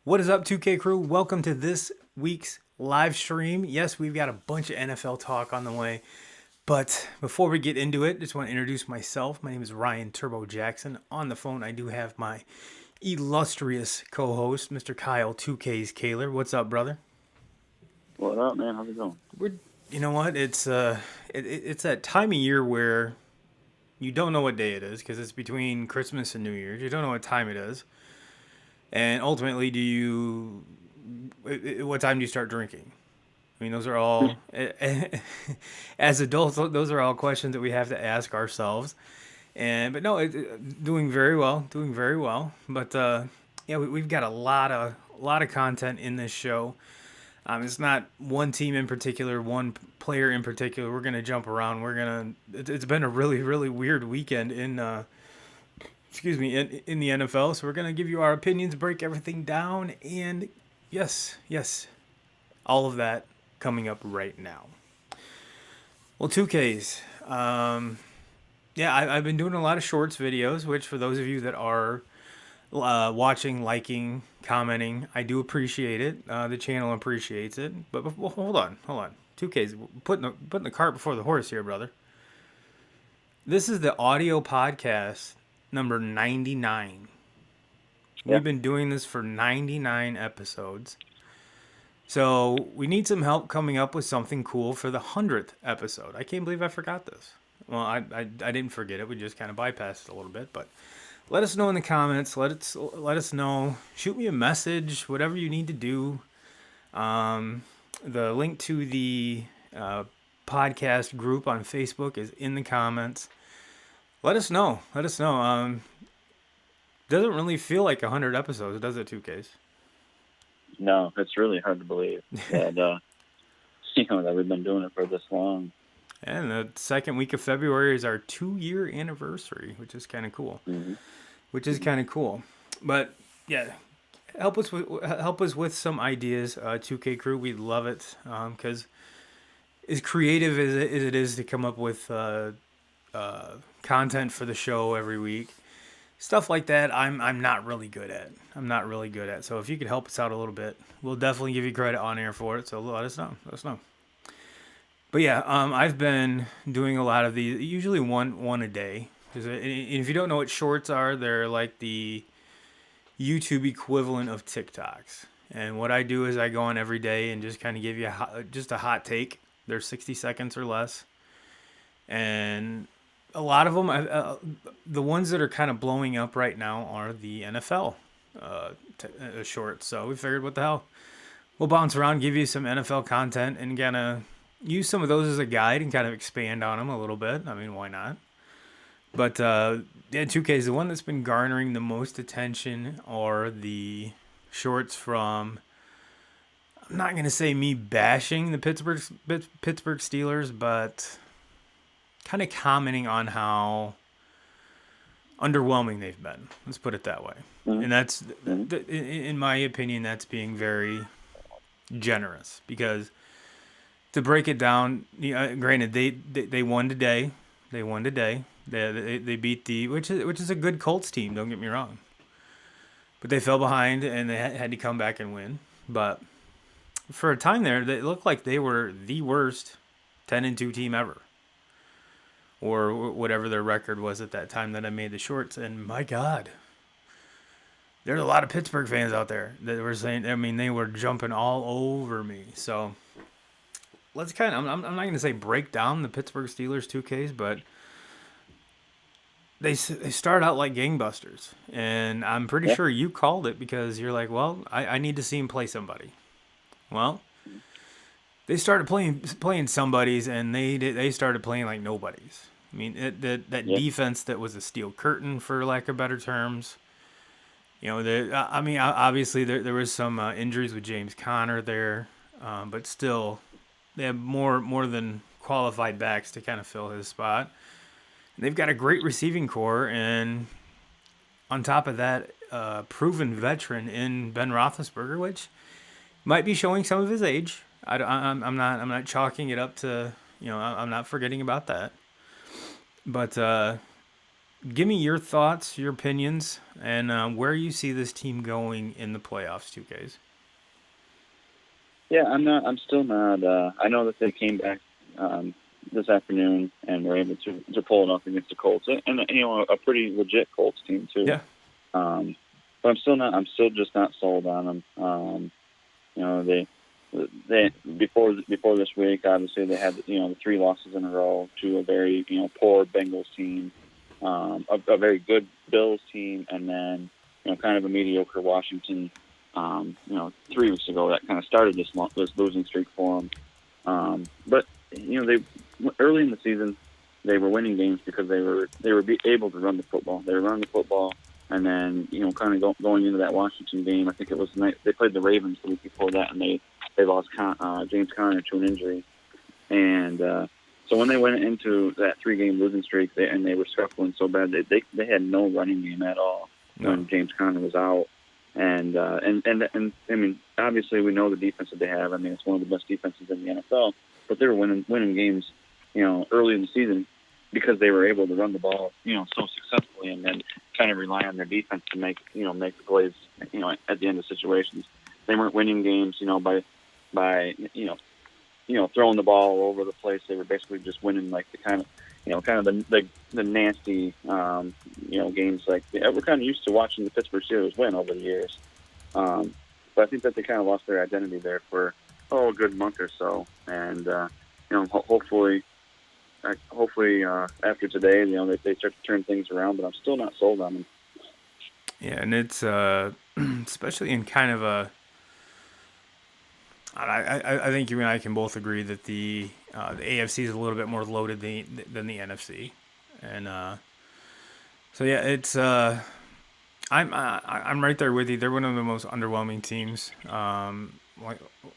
What is up, 2K crew? Welcome to this week's live stream. Yes, we've got a bunch of NFL talk on the way. But before we get into it, just want to introduce myself. My name is Ryan Turbo Jackson. On the phone, I do have my illustrious co-host, Mr. Kyle 2K's Kaler. What's up, brother? What up, man? How's it going? You know what? It's that time of year where you don't know what day it is because it's between Christmas and New Year's. You don't know what time it is. And ultimately, what time do you start drinking? I mean, those are all, as adults, those are all questions that we have to ask ourselves. But no, doing very well, doing very well. But yeah, we've got a lot of content in this show. It's not one team in particular, one player in particular. We're gonna jump around. It's been a really, really weird weekend in in the NFL. So we're going to give you our opinions, break everything down, and yes, all of that coming up right now. Well, 2Ks. Yeah, I've been doing a lot of shorts videos, which for those of you that are watching, liking, commenting, I do appreciate it. The channel appreciates it. But hold on. 2Ks, putting the cart before the horse here, brother. This is the audio podcast number 99. Yeah. We've been doing this for 99 episodes. So we need some help coming up with something cool for the 100th episode. I can't believe I forgot this. Well, I didn't forget it. We just kind of bypassed it a little bit. But let us know in the comments. Let us know. Shoot me a message. Whatever you need to do. The link to the podcast group on Facebook is in the comments. Let us know. Doesn't really feel like 100 episodes, does it, 2Ks? No, it's really hard to believe that that we've been doing it for this long. And the second week of February is our 2-year anniversary, which is kind of cool. Mm-hmm. But yeah, help us with some ideas, 2K crew. We'd love it because as creative as it is to come up with content for the show every week, stuff like that, I'm not really good at. So if you could help us out a little bit, we'll definitely give you credit on air for it. So let us know. But yeah, I've been doing a lot of these, usually one a day. If you don't know what shorts are, they're like the YouTube equivalent of TikToks. And what I do is I go on every day and just kind of give you just a hot take. They're 60 seconds or less. And a lot of them, the ones that are kind of blowing up right now are the NFL shorts. So we figured, what the hell? We'll bounce around, give you some NFL content, and kind of use some of those as a guide and kind of expand on them a little bit. I mean, why not? But yeah, 2Ks, the one that's been garnering the most attention are the shorts from, I'm not going to say me bashing the Pittsburgh Steelers, but kind of commenting on how underwhelming they've been. Let's put it that way. Mm-hmm. And that's, in my opinion, that's being very generous, because to break it down, granted, they won today. They beat which is a good Colts team. Don't get me wrong. But they fell behind and they had to come back and win. But for a time there, it looked like they were the worst 10-2 team ever, or whatever their record was at that time that I made the shorts. And my God, there's a lot of Pittsburgh fans out there that were saying, I mean, they were jumping all over me. So let's kind of, I'm not going to say break down the Pittsburgh Steelers 2Ks, but they start out like gangbusters. And I'm pretty sure you called it, because you're like, well, I need to see him play somebody. Well, they started playing somebodies, and they started playing like nobodies. I mean, that defense that was a steel curtain, for lack of better terms. Obviously there was some injuries with James Conner there, but still, they have more than qualified backs to kind of fill his spot. And they've got a great receiving core, and on top of that, proven veteran in Ben Roethlisberger, which might be showing some of his age. I'm not chalking it up to, I'm not forgetting about that. But give me your thoughts, your opinions, and where you see this team going in the playoffs, 2Ks. Yeah, I'm still not. I know that they came back this afternoon and were able to pull it off against the Colts, and a pretty legit Colts team too. Yeah. But I'm still not. I'm still just not sold on them. They before this week, obviously they had the 3 losses in a row to a very poor Bengals team, a very good Bills team, and then kind of a mediocre Washington. 3 weeks ago that kind of started this losing streak for them. But they early in the season they were winning games because they were able to run the football. They were running the football. And then, kind of going into that Washington game, I think it was they played the Ravens the week before that, and they lost James Conner to an injury. And so when they went into that 3-game losing streak, they were scuffling so bad, they had no running game at all when James Conner was out. And I mean, obviously we know the defense that they have. I mean, it's one of the best defenses in the NFL. But they were winning games, early in the season because they were able to run the ball, so successfully, and then kind of rely on their defense to make the plays, at the end of situations. They weren't winning games, by throwing the ball all over the place. They were basically just winning like the kind of the nasty, games like we're kind of used to watching the Pittsburgh Steelers win over the years. But I think that they kind of lost their identity there for a good month or so, and hopefully after today, they start to turn things around. But I'm still not sold on them. Yeah, and it's especially in kind of a. I think you and I can both agree that the AFC is a little bit more loaded than the NFC, and so yeah, it's I'm right there with you. They're one of the most underwhelming teams.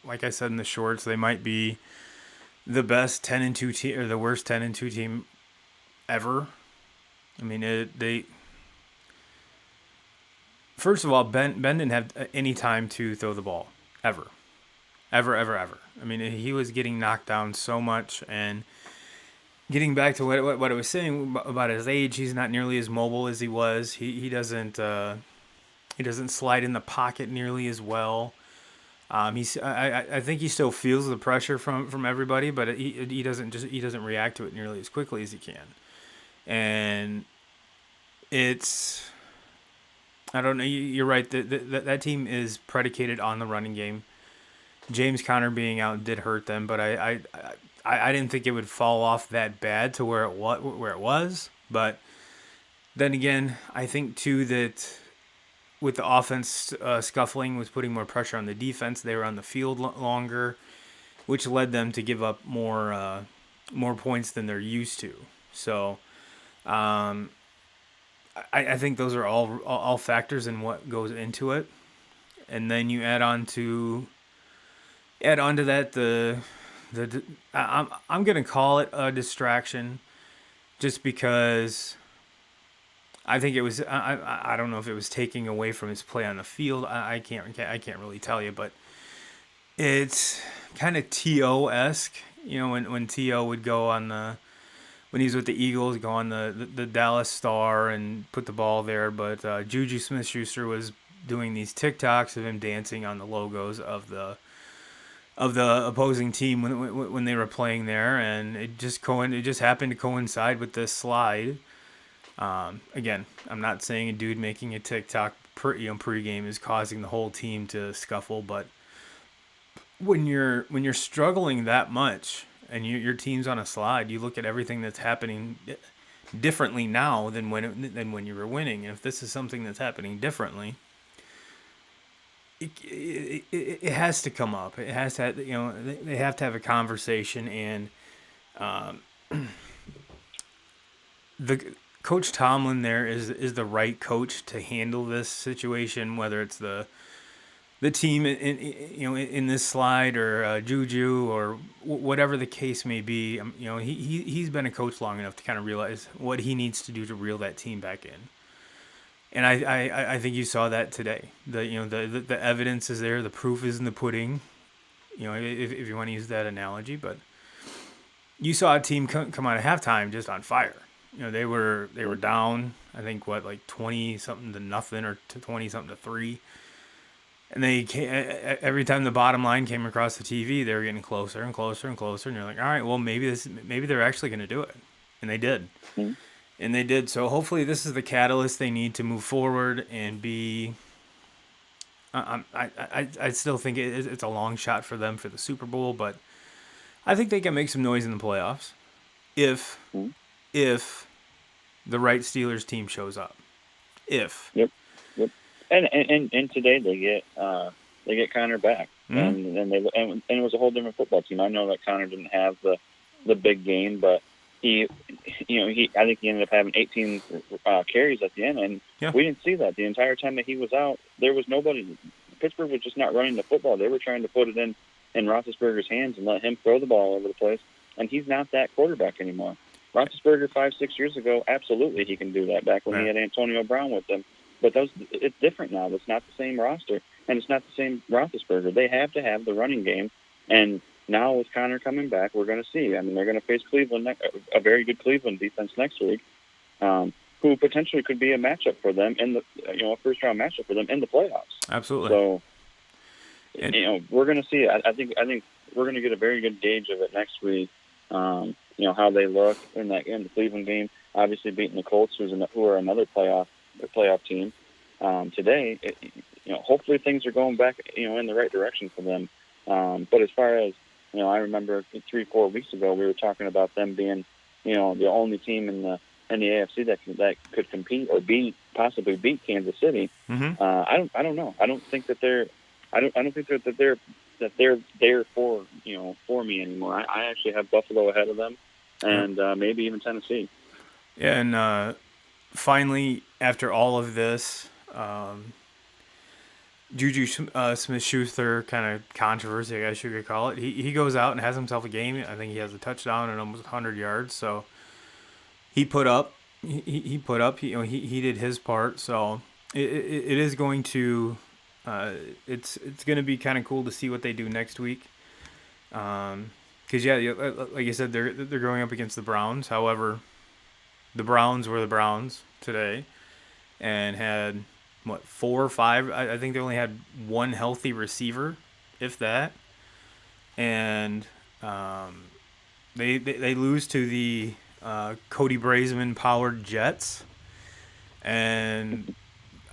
Like I said in the shorts, they might be the best 10-2 team or the worst 10-2 team ever. I mean, they first of all, Ben didn't have any time to throw the ball ever. I mean, he was getting knocked down so much, and getting back to what I was saying about his age, he's not nearly as mobile as he was. He doesn't slide in the pocket nearly as well. I think he still feels the pressure from everybody, but he doesn't react to it nearly as quickly as he can. And it's, I don't know. You're right. That team is predicated on the running game. James Conner being out did hurt them, but I didn't think it would fall off that bad to where it was. But then again, I think too that with the offense scuffling was putting more pressure on the defense. They were on the field longer, which led them to give up more points than they're used to. So I think those are all factors in what goes into it. And then you add on to that I'm gonna call it a distraction, just because I think it was I don't know if it was taking away from his play on the field. I can't really tell you, but it's kind of T.O.-esque. When T.O. would go on when he was with the Eagles, go on the Dallas Star and put the ball there, but Juju Smith-Schuster was doing these TikToks of him dancing on the logos of the opposing team when they were playing there, and it just happened to coincide with this slide. Again, I'm not saying a dude making a TikTok pregame is causing the whole team to scuffle, but when you're struggling that much and your team's on a slide, you look at everything that's happening differently now than when you were winning. And if this is something that's happening differently, it has to come up. It has to, they have to have a conversation, and the Coach Tomlin there is the right coach to handle this situation, whether it's the team in this slide or Juju or whatever the case may be. He's been a coach long enough to kind of realize what he needs to do to reel that team back in. And I think you saw that today. The evidence is there. The proof is in the pudding. If you want to use that analogy, but you saw a team come out of halftime just on fire. they were down. I think 20 something to nothing or to 20 something to 3. And every time the bottom line came across the TV, they were getting closer and closer and closer. And you're like, all right, well maybe they're actually going to do it, and they did. Mm-hmm. And they did. So hopefully this is the catalyst they need to move forward and be. I still think it's a long shot for them for the Super Bowl, but I think they can make some noise in the playoffs if the right Steelers team shows up. If. Yep. And today they get Connor back, Mm-hmm. and it was a whole different football team. I know that Connor didn't have the big game, but I think he ended up having 18 carries at the end, and we didn't see that the entire time that he was out. There was nobody. Pittsburgh was just not running the football. They were trying to put it in Roethlisberger's hands and let him throw the ball all over the place, and he's not that quarterback anymore. Roethlisberger 5-6 years ago, absolutely he can do that back when he had Antonio Brown with him. But it's different now. It's not the same roster, and it's not the same Roethlisberger. They have to have the running game, and now with Connor coming back, we're going to see. I mean, they're going to face Cleveland, a very good Cleveland defense next week, who potentially could be a matchup for them a first-round matchup for them in the playoffs. Absolutely. So, we're going to see. I think we're going to get a very good gauge of it next week. How they look in the Cleveland game. Obviously, beating the Colts, who are another playoff team today. Hopefully things are going back in the right direction for them. But as far as I remember 3-4 weeks ago we were talking about them being the only team in the AFC that could compete or possibly beat Kansas City. Mm-hmm. I don't know. I don't think that they're there for me anymore. I actually have Buffalo ahead of them, and maybe even Tennessee. Yeah, and finally, after all of this, Juju Smith-Schuster kind of controversy, I guess you could call it. He goes out and has himself a game. I think he has a touchdown and almost 100 yards. So he put up. He put up. He did his part. So it is going to. It's going to be kind of cool to see what they do next week. Because like you said, they're going up against the Browns. However, the Browns were the Browns today, and had 4 or 5. I think they only had one healthy receiver, if that, and they lose to the Cody Brazeman powered Jets, and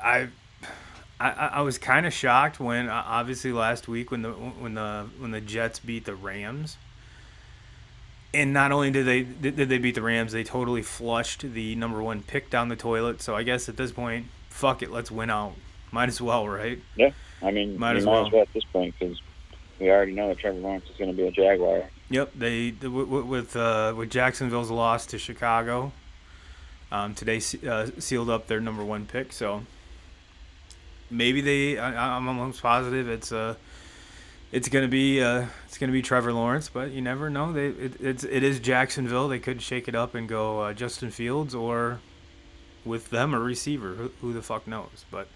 I was kind of shocked when obviously last week when the Jets beat the Rams. And not only did they beat the Rams, they totally flushed the number 1 pick down the toilet. So I guess at this point, fuck it, let's win out. Might as well, right? Yeah, I mean, might as well at this point because we already know that Trevor Lawrence is going to be a Jaguar. Yep, with Jacksonville's loss to Chicago, today sealed up their number 1 pick. So maybe I'm almost positive it's gonna be Trevor Lawrence, but you never know. It is Jacksonville. They could shake it up and go Justin Fields, or with them a receiver. Who the fuck knows? But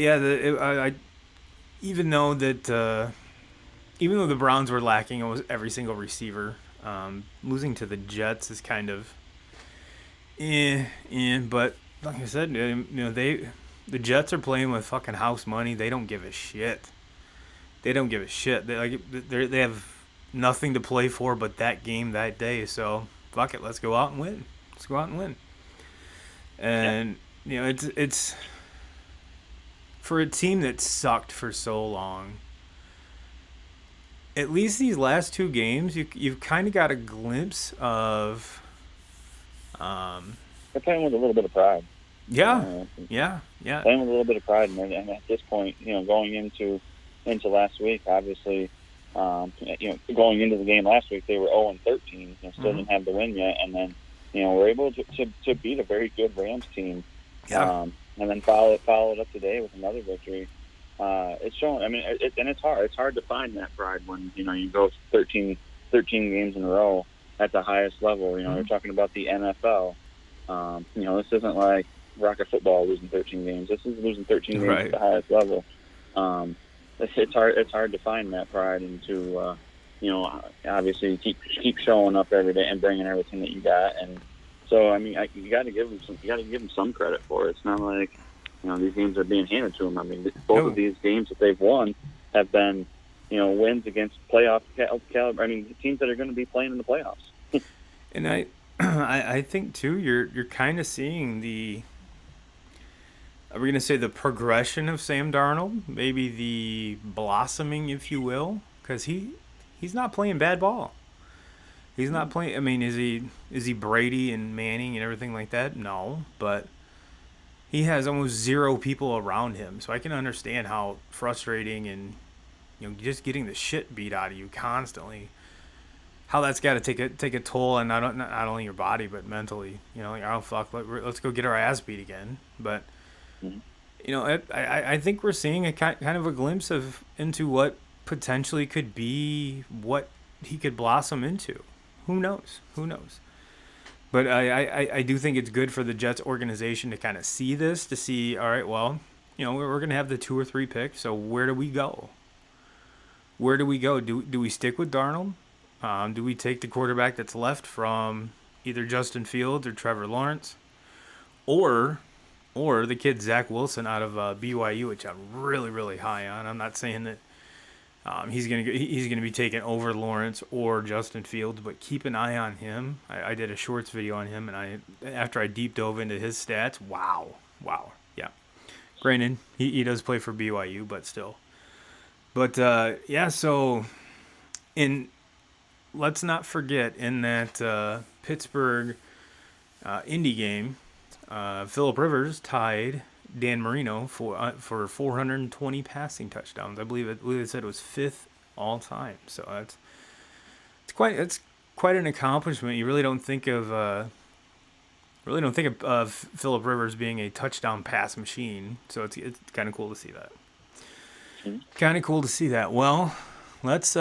yeah, even though the Browns were lacking almost every single receiver, losing to the Jets is kind of But like I said, the Jets are playing with fucking house money. They don't give a shit. They have nothing to play for but that game that day. So fuck it, let's go out and win. And it's for a team that sucked for so long. At least these last 2 games, you've kind of got a glimpse of. They're playing with a little bit of pride. Yeah. Playing with a little bit of pride, and at this point, going into last week, obviously, going into the game last week, they were 0-13, and still didn't have the win yet, and then, were able to beat a very good Rams team, and then follow it up today with another victory. It's showing. I mean, it's hard. It's hard to find that pride when you go 13 games in a row at the highest level. You're talking about the NFL. This isn't like Rocket Football losing 13 games. This is losing 13 games at the highest level. It's hard to find that pride and to obviously keep showing up every day and bringing everything that you got and So I mean, you got to give him some credit for it. It's not like these games are being handed to him. I mean, both of these games that they've won have been wins against playoff caliber. I mean, teams that are going to be playing in the playoffs. And I think too, you're kind of seeing the. Are we gonna say the progression of Sam Darnold? Maybe the blossoming, if you will, because he's not playing bad ball. He's not playing. I mean, is he Brady and Manning and everything like that? No, but he has almost zero people around him, so I can understand how frustrating and just getting the shit beat out of you constantly. How that's got to take a toll on not only your body but mentally. Like, oh fuck, let's go get our ass beat again. But I think we're seeing a kind of a glimpse into what potentially could be what he could blossom into. Who knows? But I do think it's good for the Jets organization to kind of see this, to see, all right, well, we're going to have the 2 or 3 picks, so where do we go? Do we stick with Darnold? Do we take the quarterback that's left from either Justin Fields or Trevor Lawrence? Or the kid Zach Wilson out of BYU, which I'm really, really high on. I'm not saying that he's gonna be taken over Lawrence or Justin Fields, but keep an eye on him. I did a shorts video on him, and after I deep dove into his stats, wow, yeah. Granted, he does play for BYU, but still. But so let's not forget in that Pittsburgh Indy game, Phillip Rivers tied Dan Marino for 420 passing touchdowns. I believe it said it was 5th all time. So it's quite an accomplishment. You really don't think of Phillip Rivers being a touchdown pass machine. So it's kind of cool to see that. Kind of cool to see that. Well, let's.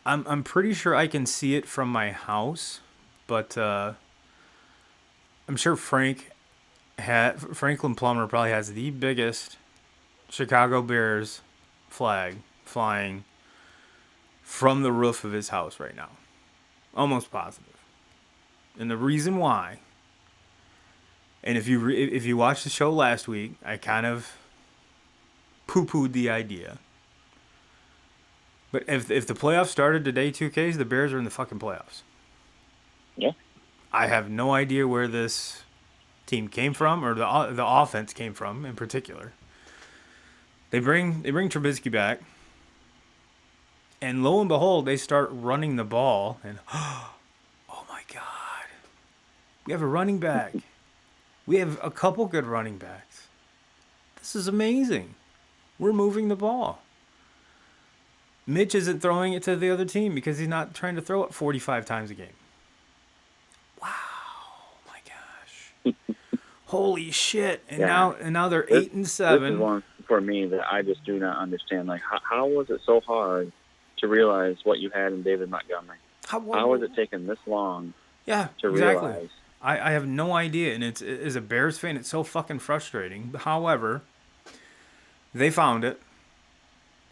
I'm pretty sure I can see it from my house, but I'm sure Franklin Plummer probably has the biggest Chicago Bears flag flying from the roof of his house right now. Almost positive. And the reason why, and if you watched the show last week, I kind of poo-pooed the idea. But if the playoffs started today, 2Ks, the Bears are in the fucking playoffs. Yeah. I have no idea where this team came from, or the offense came from in particular. They bring Trubisky back, and lo and behold, they start running the ball, and oh my god, we have a running back. We have a couple good running backs. This is amazing. We're moving the ball. Mitch isn't throwing it to the other team because he's not trying to throw it 45 times a game. Wow, my gosh. Holy shit. And now they're 8-7. This is one for me that I just do not understand. Like, how was it so hard to realize what you had in David Montgomery? How was it taking this long to realize? I have no idea, and as a Bears fan, it's so fucking frustrating. However, they found it.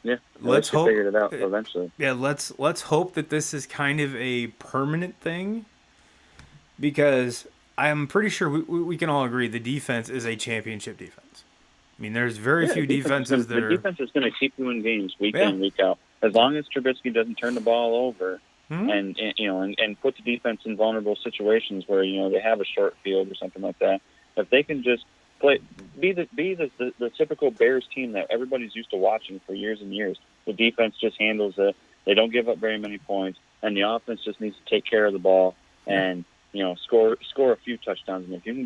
Yeah, let's hope figured it out eventually. Yeah, let's hope that this is kind of a permanent thing, because I'm pretty sure we can all agree the defense is a championship defense. I mean, there's very few defenses that the defense is going to keep you in games week in, week out, as long as Trubisky doesn't turn the ball over and put the defense in vulnerable situations where they have a short field or something like that. If they can just be the typical Bears team that everybody's used to watching for years and years. The defense just handles it. They don't give up very many points, and the offense just needs to take care of the ball and score a few touchdowns. And if you can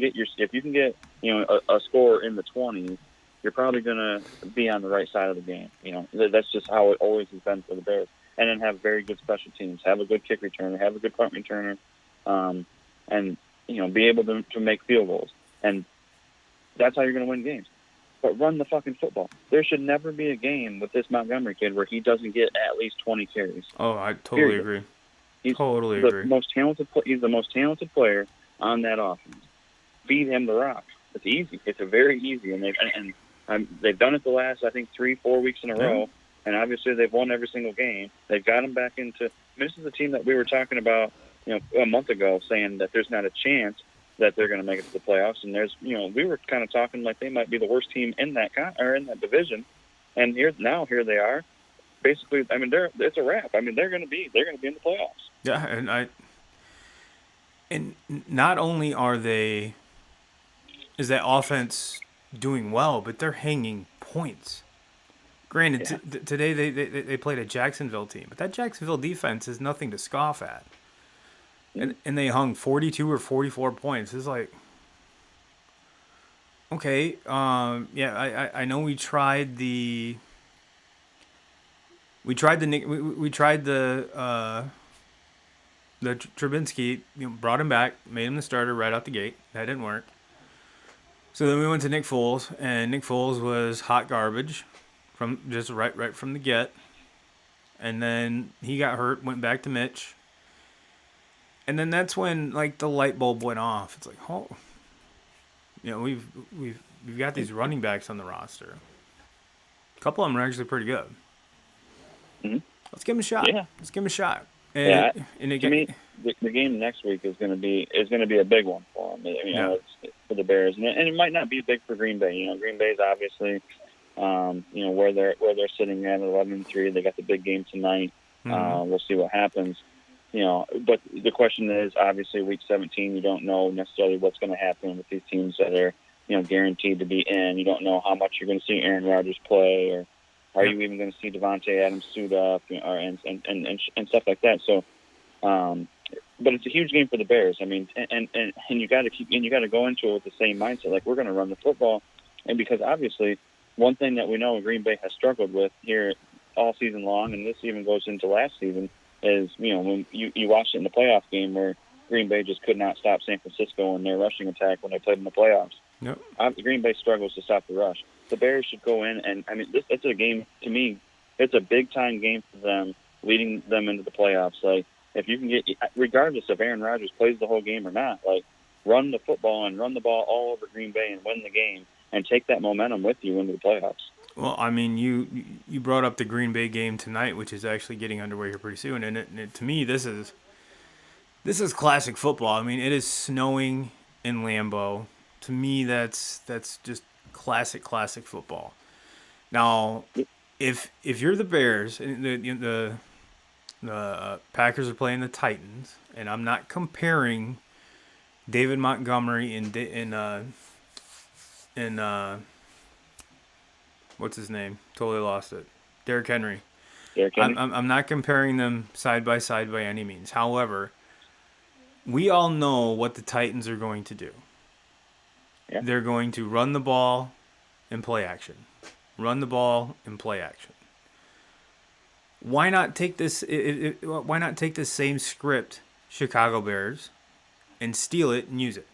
get a score in the 20s, you're probably going to be on the right side of the game. That's just how it always has been for the Bears. And then have very good special teams, have a good kick returner, have a good punt returner, and be able to make field goals. And that's how you're going to win games. But run the fucking football. There should never be a game with this Montgomery kid where he doesn't get at least 20 carries. Oh, I totally agree. He's the most talented player on that offense. Feed him the rock. It's easy. It's a very easy, and they've done it the last 3-4 weeks in a row. And obviously they've won every single game. They've got him back into. This is the team that we were talking about a month ago saying that there's not a chance that they're going to make it to the playoffs. And we were kind of talking like they might be the worst team in that in that division. And here they are. Basically, I mean, it's a wrap. I mean, they're going to be in the playoffs. Yeah, and not only is that offense doing well, but they're hanging points. Granted, today they played a Jacksonville team, but that Jacksonville defense is nothing to scoff at. And they hung 42 or 44 points. It's like, okay, I know we tried the Trubinsky, brought him back, made him the starter right out the gate. That didn't work. So then we went to Nick Foles, and Nick Foles was hot garbage from just right from the get. And then he got hurt, went back to Mitch. And then that's when like the light bulb went off. It's like, oh, we've got these running backs on the roster. A couple of them are actually pretty good. Mm-hmm. Let's give them a shot. Yeah. Let's give them a shot. To me, the game next week is going to be a big one for them. It's for the Bears, and it might not be big for Green Bay. Green Bay's obviously, where they're sitting at 11-3. They got the big game tonight. Mm-hmm. We'll see what happens. But the question is, obviously, week 17, you don't know necessarily what's going to happen with these teams that are, guaranteed to be in. You don't know how much you're going to see Aaron Rodgers play, or are you even going to see Devontae Adams suit up, and stuff like that. So, but it's a huge game for the Bears. I mean, and you got to go into it with the same mindset, like we're going to run the football, and because obviously, one thing that we know Green Bay has struggled with here all season long, and this even goes into last season, is when you watched it in the playoff game where Green Bay just could not stop San Francisco in their rushing attack when they played in the playoffs. Yep. Green Bay struggles to stop the rush. The Bears should go in, and I mean, it's a game, to me, it's a big-time game for them, leading them into the playoffs. Like, if you can get, regardless if Aaron Rodgers plays the whole game or not, like, run the football and run the ball all over Green Bay and win the game and take that momentum with you into the playoffs. Well, I mean, you brought up the Green Bay game tonight, which is actually getting underway here pretty soon, and to me, this is classic football. I mean, it is snowing in Lambeau. To me, that's just classic football. Now, if you're the Bears and the Packers are playing the Titans, and I'm not comparing David Montgomery and what's his name? Totally lost it. Derrick Henry. I'm not comparing them side by side by any means. However, we all know what the Titans are going to do. Yeah. They're going to run the ball and play action. Run the ball and play action. Why not take this? Why not take this same script, Chicago Bears, and steal it and use it?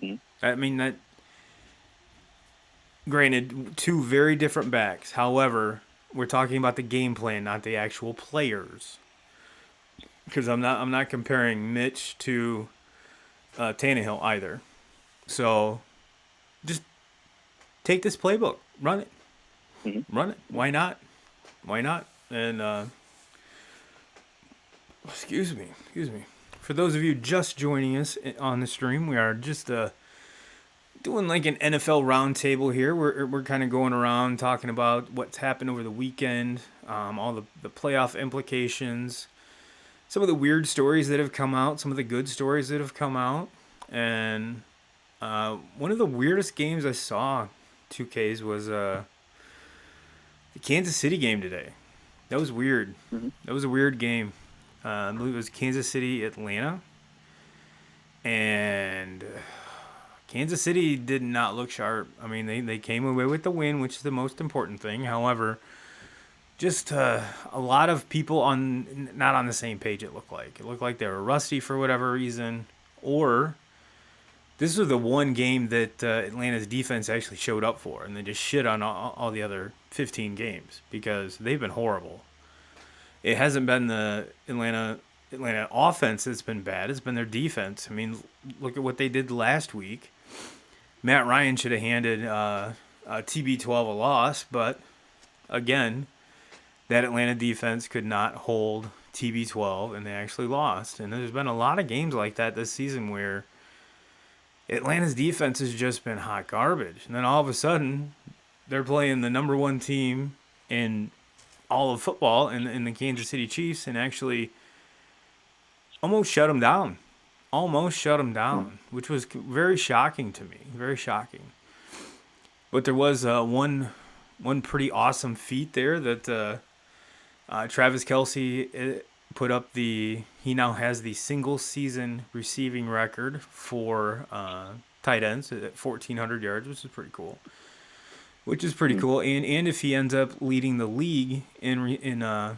Mm-hmm. I mean that. Granted, two very different backs. However, we're talking about the game plan, not the actual players. Because I'm not comparing Mitch to Tannehill either. So, just take this playbook, run it, run it. Why not? And excuse me. For those of you just joining us on the stream, we are just doing like an NFL roundtable here. We're kind of going around talking about what's happened over the weekend, all the playoff implications, some of the weird stories that have come out, some of the good stories that have come out, and one of the weirdest games I saw, 2Ks, was the Kansas City game today. That was weird. Mm-hmm. That was a weird game. I believe it was Kansas City, Atlanta, and Kansas City did not look sharp. I mean, they came away with the win, which is the most important thing. However, just a lot of people not on the same page, it looked like. It looked like they were rusty for whatever reason. Or this was the one game that Atlanta's defense actually showed up for, and they just shit on all the other 15 games because they've been horrible. It hasn't been the Atlanta offense that's been bad. It's been their defense. I mean, look at what they did last week. Matt Ryan should have handed TB12 a loss, but again, that Atlanta defense could not hold TB12 and they actually lost. And there's been a lot of games like that this season where Atlanta's defense has just been hot garbage. And then all of a sudden, they're playing the number one team in all of football in the Kansas City Chiefs and actually almost shut them down. Almost shut them down, which was very shocking to me. Very shocking. But there was one pretty awesome feat there that Travis Kelce put up he now has the single season receiving record for tight ends at 1,400 yards, which is pretty cool. And if he ends up leading the league in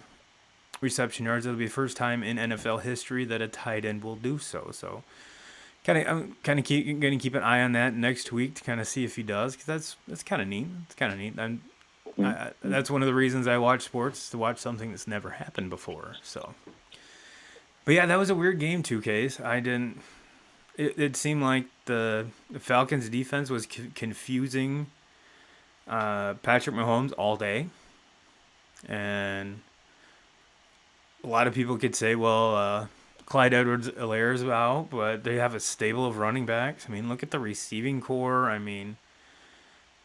reception yards, it'll be the first time in NFL history that a tight end will do so. So I'm going to keep an eye on that next week to kind of see if he does, because that's kind of neat. It's kind of neat. That's one of the reasons I watch sports, to watch something that's never happened before. So, but yeah, that was a weird game, 2Ks. It seemed like the Falcons defense was confusing Patrick Mahomes all day. And a lot of people could say, well, Clyde Edwards-Helaire is out, but they have a stable of running backs. I mean, look at the receiving core. I mean,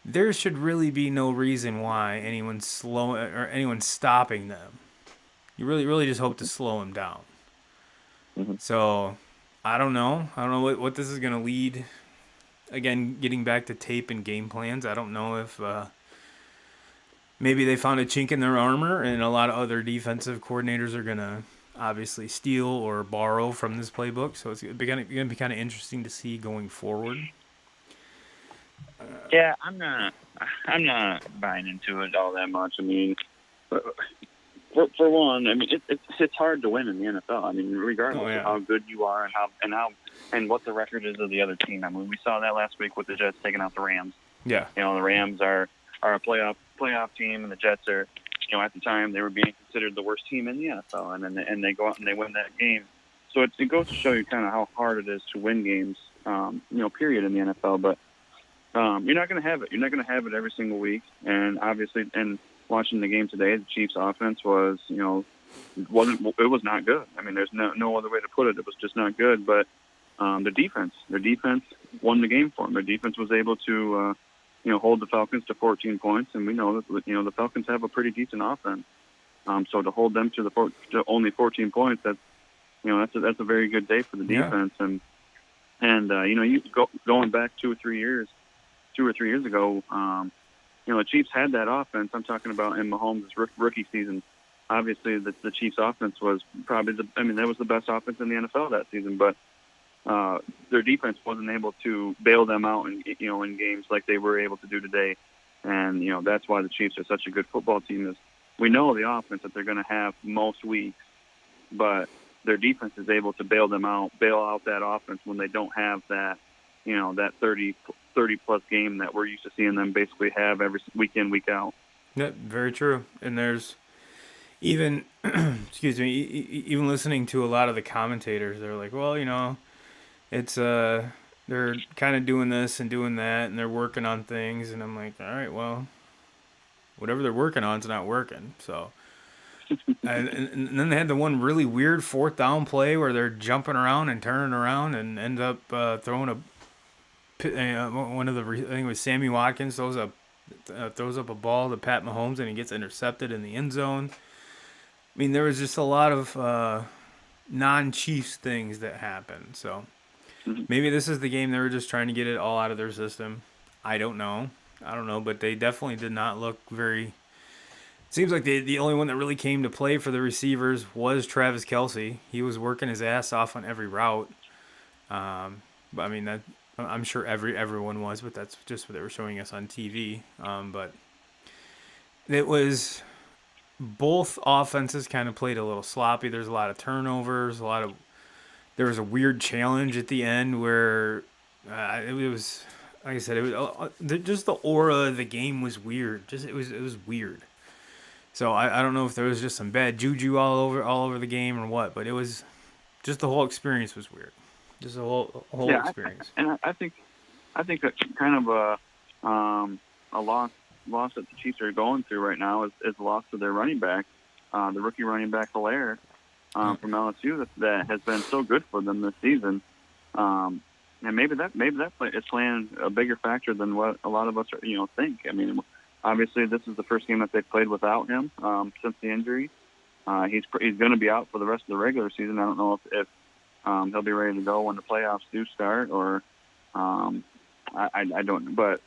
there should really be no reason why anyone's stopping them. You really just hope to slow them down. Mm-hmm. So, I don't know. I don't know what this is going to lead. Again, getting back to tape and game plans, I don't know if maybe they found a chink in their armor, and a lot of other defensive coordinators are going to obviously steal or borrow from this playbook. So it's going to be kind of interesting to see going forward. Yeah, I'm not buying into it all that much. I mean, for one, I mean it's hard to win in the NFL. I mean, regardless of how good you are and what the record is of the other team. I mean, we saw that last week with the Jets taking out the Rams. Yeah, the Rams are a playoff team, and the Jets are, at the time they were being considered the worst team in the NFL, and they go out and they win that game. So it goes to show you kind of how hard it is to win games, period in the NFL. But you're not going to have it. You're not going to have it every single week. And obviously, and watching the game today, the Chiefs' offense was, it was not good. I mean, there's no other way to put it. It was just not good. But their defense won the game for them. Their defense was able to, hold the Falcons to 14 points, and we know that the Falcons have a pretty decent offense. So to hold them to only 14 points, that's a very good day for the defense. Yeah. And you going back 2 or 3 years ago, the Chiefs had that offense. I'm talking about in Mahomes' rookie season. Obviously, the Chiefs' offense was probably that was the best offense in the NFL that season. But their defense wasn't able to bail them out in games like they were able to do today. And that's why the Chiefs are such a good football team. Is we know the offense that they're going to have most weeks, but their defense is able to bail out that offense when they don't have that, that 30 plus game that we're used to seeing them basically have every week in, week out. Yeah, very true. And there's even, even listening to a lot of the commentators, they're like, well, it's, they're kind of doing this and doing that, and they're working on things. And I'm like, all right, well, whatever they're working on is not working. So, and then they had the one really weird 4th down play where they're jumping around and turning around and end up throwing one of the, I think it was Sammy Watkins throws up a ball to Pat Mahomes, and he gets intercepted in the end zone. I mean, there was just a lot of non-Chiefs things that happened. So maybe this is the game they were just trying to get it all out of their system. I don't know, but they definitely did not look very. It seems like the only one that really came to play for the receivers was Travis Kelce. He was working his ass off on every route. But I mean that. I'm sure everyone was, but that's just what they were showing us on TV. But it was both offenses kind of played a little sloppy. There's a lot of turnovers, there was a weird challenge at the end where it was, like I said, it was just the aura of the game was weird. It was weird. So I don't know if there was just some bad juju all over the game or what, but it was just the whole experience was weird. Just a whole experience. I think that kind of a loss that the Chiefs are going through right now is the loss of their running back, the rookie running back Helaire. from LSU that has been so good for them this season. And maybe that is playing a bigger factor than what a lot of us think. I mean, obviously this is the first game that they've played without him since the injury. He's going to be out for the rest of the regular season. I don't know if he'll be ready to go when the playoffs do start, or I don't. But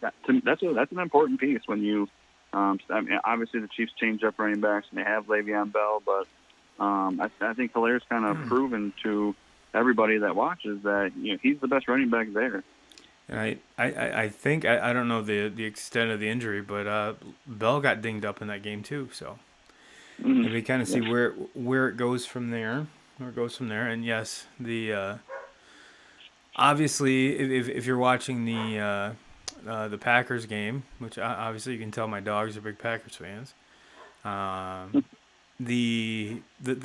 that's an important piece when you. I mean, obviously the Chiefs change up running backs and they have Le'Veon Bell, but I think Hilaire's kind of proven to everybody that watches that he's the best running back there. And I think I don't know the extent of the injury, but Bell got dinged up in that game too. So and we kind of see where it goes from there. And yes, the obviously if you're watching the Packers game, which obviously you can tell my dogs are big Packers fans. The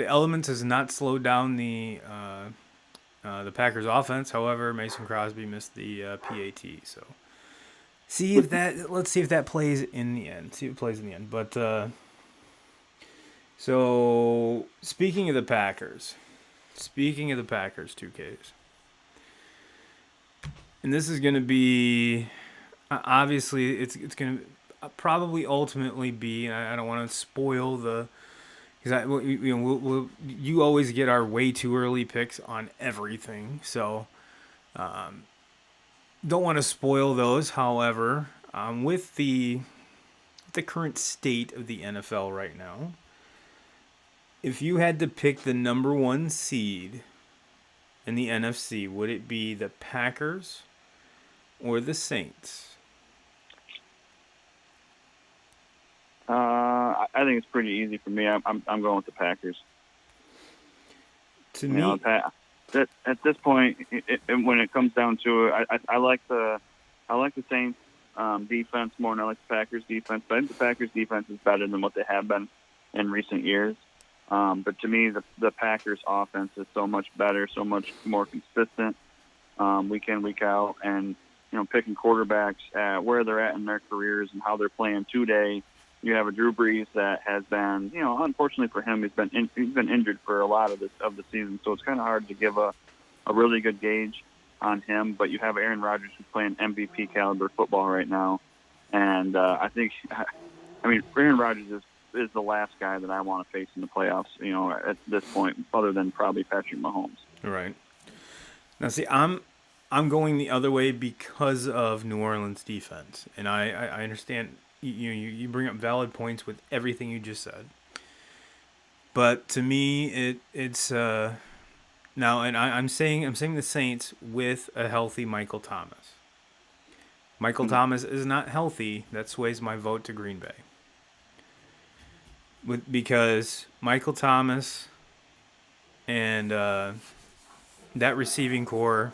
elements has not slowed down the Packers offense. However, Mason Crosby missed the PAT. So let's see if that plays in the end. But so speaking of the Packers, 2Ks. And this is going to be obviously it's going to probably ultimately be, and I don't want to spoil the, because you always get our way too early picks on everything, so don't want to spoil those. However, with the current state of the NFL right now, if you had to pick the number one seed in the NFC, would it be the Packers or the Saints? I think it's pretty easy for me. I'm going with the Packers. To me, at this point, when it comes down to it, I like the Saints defense more than I like the Packers defense. But I think the Packers defense is better than what they have been in recent years. But to me, the Packers offense is so much better, so much more consistent week in, week out, and picking quarterbacks at where they're at in their careers and how they're playing today. You have a Drew Brees that has been, unfortunately for him, he's been injured for a lot of the season, so it's kind of hard to give a really good gauge on him. But you have Aaron Rodgers who's playing MVP caliber football right now, and I think, Aaron Rodgers is the last guy that I want to face in the playoffs, at this point, other than probably Patrick Mahomes. Right. Now, see, I'm going the other way because of New Orleans defense, and I understand. You bring up valid points with everything you just said, but to me it's now, and I'm saying the Saints with a healthy Michael Thomas. Michael Thomas is not healthy. That sways my vote to Green Bay. Because Michael Thomas and that receiving core,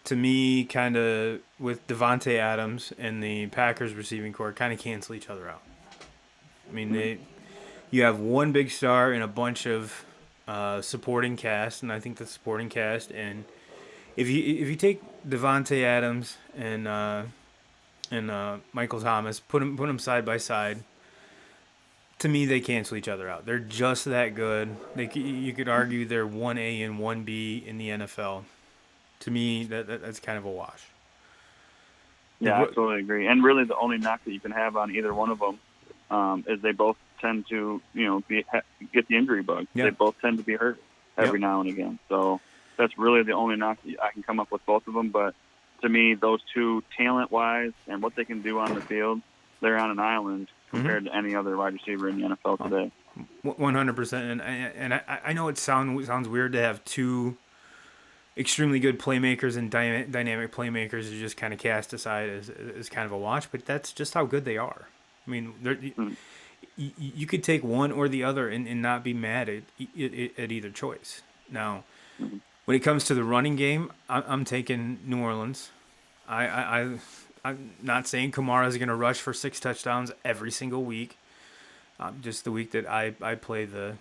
to me, kind of with Devontae Adams and the Packers receiving core, kind of cancel each other out. I mean, you have one big star and a bunch of supporting cast, and I think the supporting cast, and if you take Devontae Adams and Michael Thomas, put them side by side, to me they cancel each other out. They're just that good. You could argue they're 1A and 1B in the NFL. To me, that's kind of a wash. Yeah, I absolutely agree. And really, the only knock that you can have on either one of them is they both tend to, get the injury bug. Yeah. They both tend to be hurt every now and again. So that's really the only knock that I can come up with both of them. But to me, those two, talent-wise and what they can do on the field, they're on an island compared to any other wide receiver in the NFL today. 100%. And I know it sounds weird to have two extremely good playmakers and dynamic playmakers is just kind of cast aside as kind of a wash, but that's just how good they are. I mean, you could take one or the other and not be mad at either choice. Now, when it comes to the running game, I'm taking New Orleans. I'm not saying Kamara is going to rush for 6 touchdowns every single week. Just the week that I play the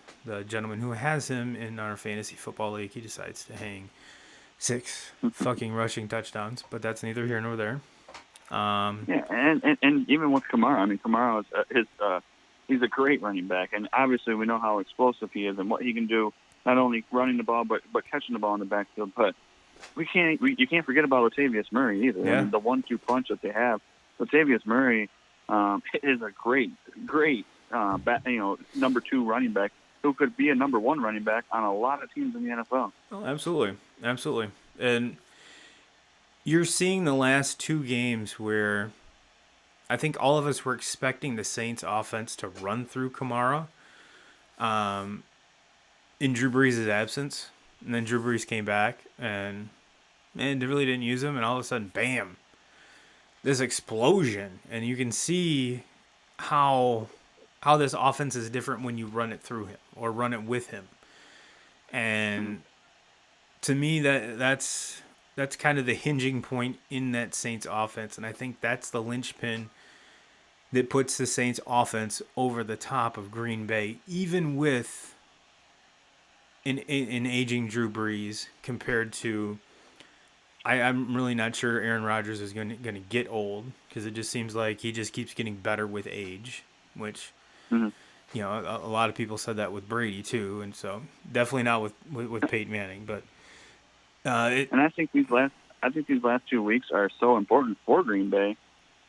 gentleman who has him in our fantasy football league, he decides to hang 6 fucking rushing touchdowns, but that's neither here nor there. And even with Kamara, I mean, Kamara is he's a great running back, and obviously we know how explosive he is and what he can do, not only running the ball but catching the ball in the backfield. But you can't forget about Latavius Murray either. Yeah. I mean, the 1-2 punch that they have. Latavius Murray is a great number 2 running back who could be a number 1 running back on a lot of teams in the NFL. Oh, absolutely. And you're seeing the last 2 games where I think all of us were expecting the Saints offense to run through Kamara in Drew Brees' absence. And then Drew Brees came back and they really didn't use him. And all of a sudden, bam, this explosion. And you can see how this offense is different when you run it through him or run it with him. And to me, that's kind of the hinging point in that Saints offense. And I think that's the linchpin that puts the Saints offense over the top of Green Bay, even with an aging Drew Brees compared to, I'm really not sure Aaron Rodgers is going to get old, because it just seems like he just keeps getting better with age, which, you know, a lot of people said that with Brady too. And so definitely not with Peyton Manning, but and I think these last 2 weeks are so important for Green Bay,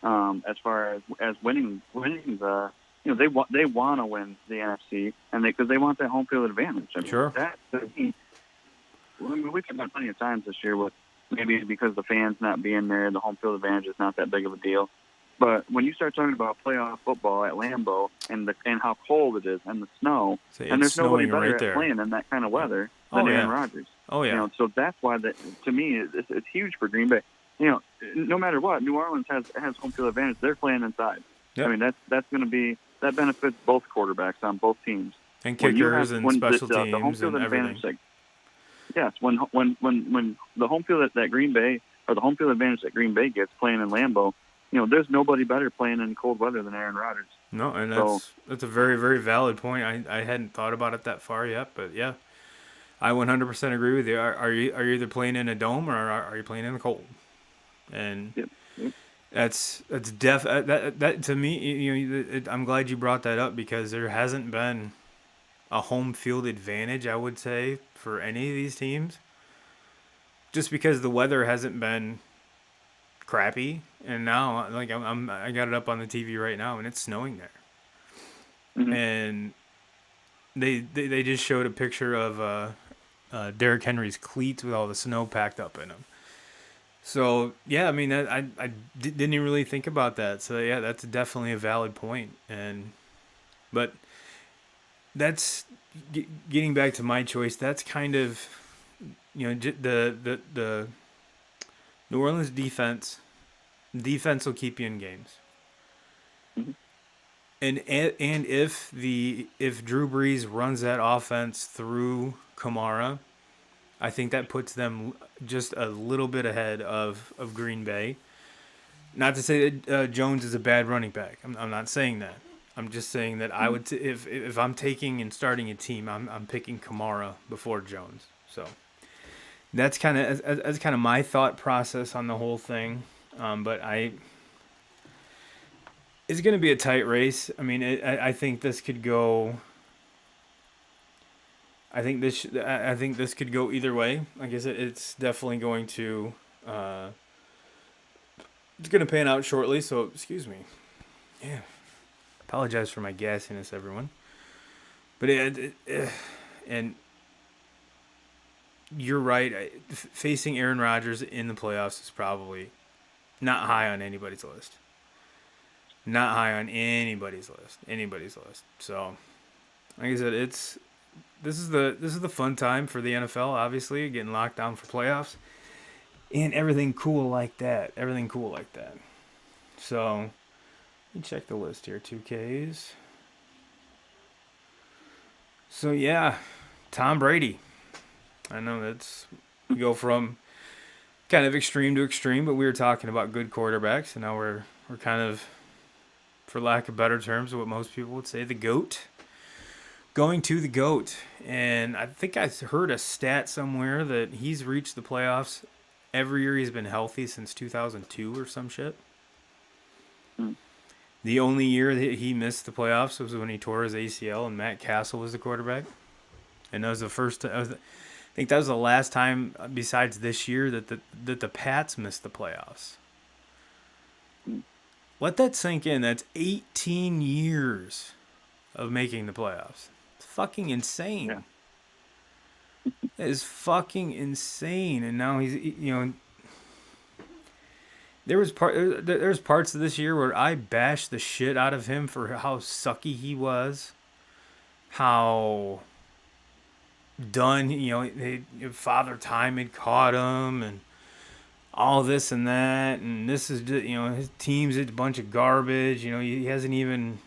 as far as winning the, you know, they want to win the NFC, and because they want that home field advantage. I mean, sure. That, to me, we've had plenty of times this year with maybe because the fans not being there, the home field advantage is not that big of a deal. But when you start talking about playoff football at Lambeau and how cold it is and the snow, and there's nobody better at playing in that kind of weather than Aaron Rodgers. Oh yeah. You know, so that's why to me it's huge for Green Bay. You know, no matter what, New Orleans has home field advantage. They're playing inside. Yep. I mean, that's going to be, that benefits both quarterbacks on both teams. And kickers and special teams the home field and advantage. everything. Yes, when the home field that Green Bay, or the home field advantage that Green Bay gets playing in Lambeau, you know, there's nobody better playing in cold weather than Aaron Rodgers. No, and that's a very, very valid point. I hadn't thought about it that far yet, but yeah, I 100% agree with you. Are you either playing in a dome or are you playing in the cold? And yep. that's that to me. You know, I'm glad you brought that up, because there hasn't been a home field advantage, I would say, for any of these teams, just because the weather hasn't been crappy. And now, like, I got it up on the TV right now, and it's snowing there. Mm-hmm. And they just showed a picture of Derrick Henry's cleats with all the snow packed up in them. So yeah, I mean, I didn't even really think about that. So yeah, that's definitely a valid point. But that's getting back to my choice. That's kind of, you know, the New Orleans defense. Defense will keep you in games. Mm-hmm. And if Drew Brees runs that offense through Kamara, I think that puts them just a little bit ahead of Green Bay. Not to say that Jones is a bad running back. I'm not saying that. I'm just saying that I would if I'm taking and starting a team, I'm picking Kamara before Jones. So that's kind of my thought process on the whole thing. But it's going to be a tight race. I mean, I think this could go. I think this could go either way. Like I said, it's definitely going to. It's going to pan out shortly. So excuse me. Yeah. Apologize for my gassiness, everyone. But and you're right. Facing Aaron Rodgers in the playoffs is probably not high on anybody's list. Not high on anybody's list. So, like I said, this is the fun time for the NFL. Obviously, getting locked down for playoffs and everything cool like that. So, let me check the list here. 2Ks. So yeah, Tom Brady. I know we go from kind of extreme to extreme, but we were talking about good quarterbacks, and now we're kind of, for lack of better terms, what most people would say, the GOAT. Going to the GOAT. And I think I heard a stat somewhere that he's reached the playoffs every year he's been healthy since 2002 or some shit. The The only year that he missed the playoffs was when he tore his ACL and Matt Castle was the quarterback. And that was the first. I think that was the last time, besides this year, that the Pats missed the playoffs. Let that sink in. That's 18 years of making the playoffs. It's fucking insane. Yeah. It is fucking insane. And now he's, there's parts of this year where I bashed the shit out of him for how sucky he was, how done, Father Time had caught him, and all this and that, and this is just, his team's a bunch of garbage. He hasn't even,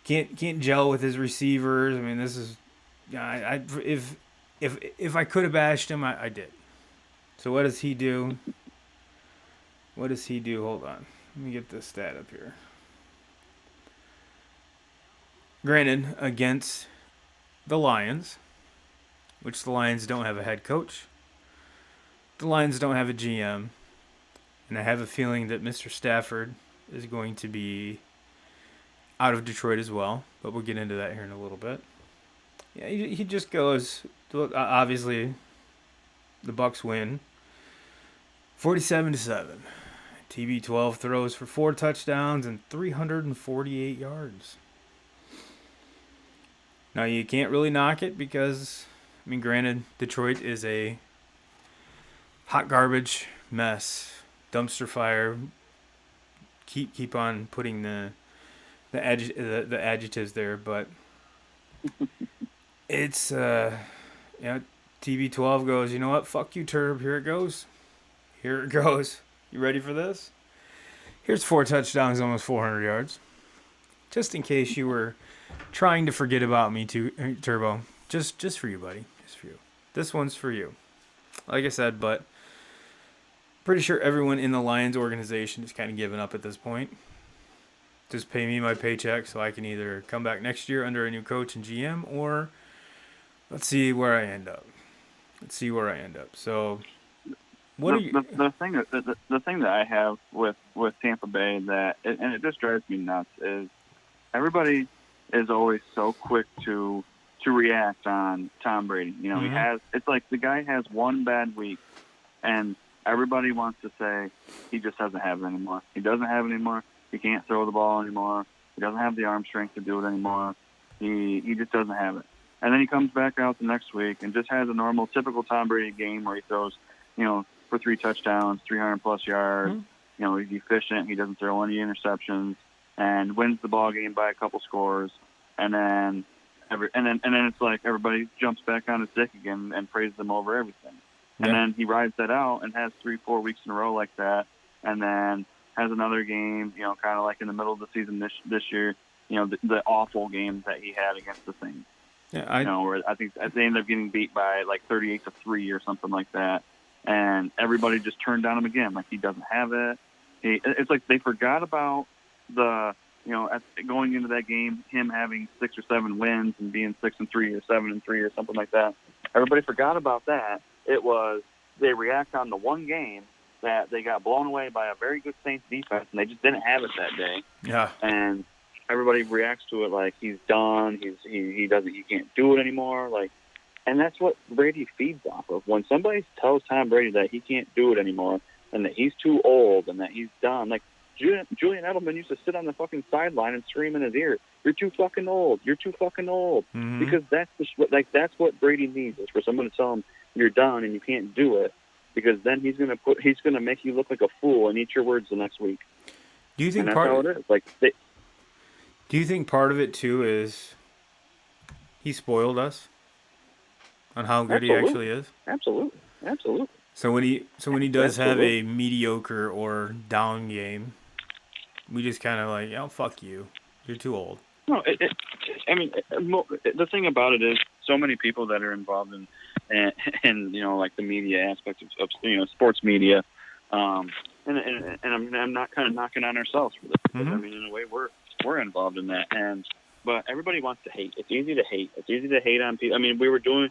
can't gel with his receivers. I mean, this is, if I could have bashed him, I did. So what does he do? Hold on. Let me get this stat up here. Granted, against the Lions, which the Lions don't have a head coach. The Lions don't have a GM. And I have a feeling that Mr. Stafford is going to be out of Detroit as well. But we'll get into that here in a little bit. Yeah, he just goes, obviously, the Bucs win 47-7. TB12 throws for 4 touchdowns and 348 yards. Now, you can't really knock it because, granted, Detroit is a hot garbage mess, dumpster fire. Keep on putting the adjectives there, but it's TB12 goes, you know what? Fuck you, Turb. Here it goes. You ready for this? Here's 4 touchdowns, almost 400 yards. Just in case you were trying to forget about me, Turbo. Just for you, buddy. Just for you. This one's for you. Like I said, but pretty sure everyone in the Lions organization is kind of giving up at this point. Just pay me my paycheck so I can either come back next year under a new coach and GM, or let's see where I end up. So, the thing that I have with Tampa Bay and it just drives me nuts is everybody is always so quick to react on Tom Brady. Mm-hmm. It's like the guy has one bad week and everybody wants to say he just doesn't have it anymore. He doesn't have it anymore. He can't throw the ball anymore. He doesn't have the arm strength to do it anymore. He just doesn't have it. And then he comes back out the next week and just has a normal, typical Tom Brady game where he throws, for 3 touchdowns, 300-plus yards. Mm-hmm. He's efficient. He doesn't throw any interceptions and wins the ball game by a couple scores. And then it's like everybody jumps back on his dick again and praises him over everything. Yeah. And then he rides that out and has 3-4 weeks in a row like that, and then has another game, kind of like in the middle of the season this year, the awful game that he had against the Saints. Yeah, where I think they ended up getting beat by like 38-3 or something like that, and everybody just turned on him again, like he doesn't have it. It's like they forgot about going into that game, him having 6 or 7 wins and being 6-3 or 7-3 or something like that. Everybody forgot about that. It was they react on the one game that they got blown away by a very good Saints defense, and they just didn't have it that day. Yeah. And everybody reacts to it like he's done. He can't do it anymore. Like, and that's what Brady feeds off of. When somebody tells Tom Brady that he can't do it anymore and that he's too old and that he's done, like Julian Edelman used to sit on the fucking sideline and scream in his ear, "You're too fucking old. You're too fucking old." Mm-hmm. Because that's what Brady needs, is for someone to tell him you're done and you can't do it. Because then he's gonna make you look like a fool and eat your words the next week. Do you think and that's how it is? Do you think part of it too is he spoiled us on how good he actually is? Absolutely. So when he does have a mediocre or down game, we just kind of like, oh, fuck you, you're too old. No, the thing about it is, so many people that are involved in like the media aspect of sports media, and I'm not kind of knocking on ourselves for this. Mm-hmm. In a way we're involved in that, but everybody wants to hate. It's easy to hate. It's easy to hate on people. We were doing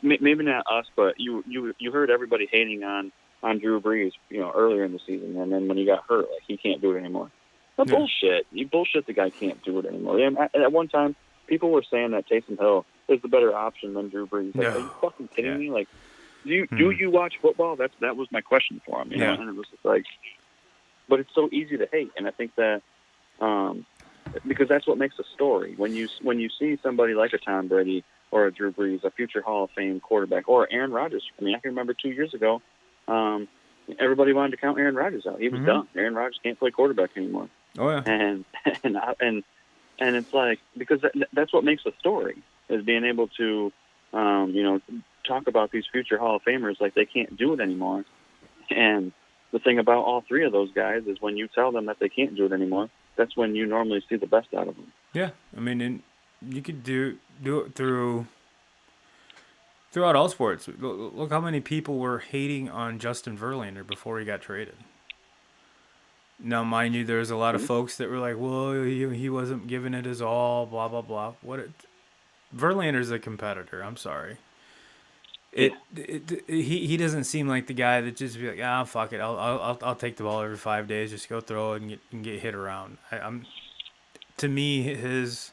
maybe not us, but you heard everybody hating on on Drew Brees, earlier in the season, and then when he got hurt, like he can't do it anymore. That's bullshit. You bullshit. The guy can't do it anymore. And at one time, people were saying that Taysom Hill is the better option than Drew Brees. Like, are you fucking kidding me? Like, do you watch football? That was my question for him. You know, and it was just like, but it's so easy to hate, and I think that because that's what makes a story. When you see somebody like a Tom Brady or a Drew Brees, a future Hall of Fame quarterback, or Aaron Rodgers. I mean, I can remember 2 years ago, everybody wanted to count Aaron Rodgers out. He was done. Aaron Rodgers can't play quarterback anymore. Oh yeah. And it's like, because that's what makes a story, is being able to talk about these future Hall of Famers like they can't do it anymore. And the thing about all three of those guys is when you tell them that they can't do it anymore, that's when you normally see the best out of them. Yeah, I mean, you could do it throughout all sports. Look how many people were hating on Justin Verlander before he got traded. Now, mind you, there's a lot of folks that were like, well, he wasn't giving it his all, blah, blah, blah. Verlander's a competitor. I'm sorry. He doesn't seem like the guy that just be like, fuck it, I'll take the ball every 5 days, just go throw it and get hit around. To me, his